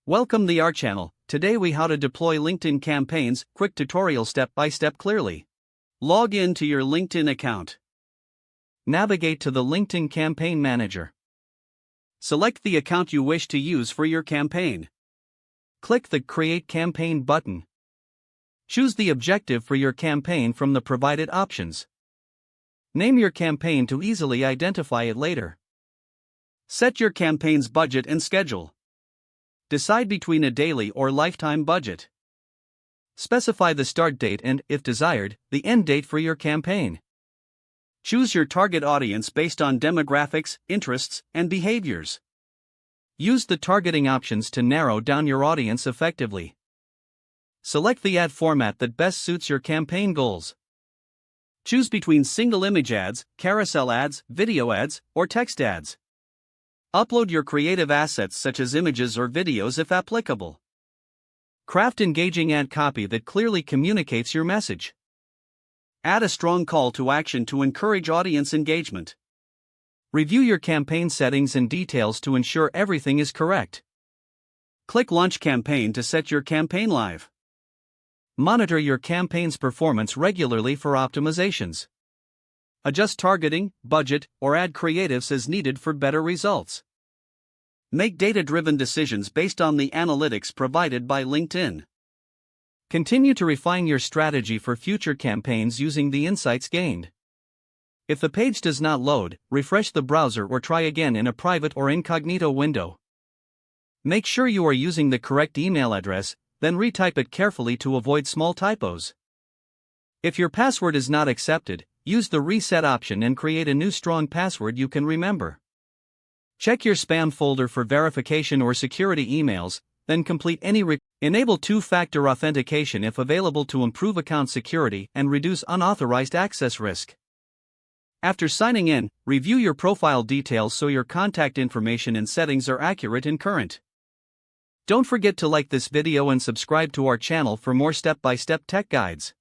Welcome to our channel. Today we how to deploy LinkedIn campaigns, quick tutorial step by step clearly. Log in to your LinkedIn account. Navigate to the LinkedIn Campaign Manager. Select the account you wish to use for your campaign. Click the Create Campaign button. Choose the objective for your campaign from the provided options. Name your campaign to easily identify it later. Set your campaign's budget and schedule. Decide between a daily or lifetime budget. Specify the start date and, if desired, the end date for your campaign. Choose your target audience based on demographics, interests, and behaviors. Use the targeting options to narrow down your audience effectively. Select the ad format that best suits your campaign goals. Choose between single image ads, carousel ads, video ads, or text ads. Upload your creative assets such as images or videos if applicable. Craft engaging ad copy that clearly communicates your message. Add a strong call to action to encourage audience engagement. Review your campaign settings and details to ensure everything is correct. Click Launch Campaign to set your campaign live. Monitor your campaign's performance regularly for optimizations. Adjust targeting, budget, or ad creatives as needed for better results. Make data-driven decisions based on the analytics provided by LinkedIn. Continue to refine your strategy for future campaigns using the insights gained. If the page does not load, refresh the browser or try again in a private or incognito window. Make sure you are using the correct email address, then retype it carefully to avoid small typos. If your password is not accepted, use the reset option and create a new strong password you can remember. Check your spam folder for verification or security emails, then complete any Enable two-factor authentication if available to improve account security and reduce unauthorized access risk. After signing in, review your profile details so your contact information and settings are accurate and current. Don't forget to like this video and subscribe to our channel for more step-by-step tech guides.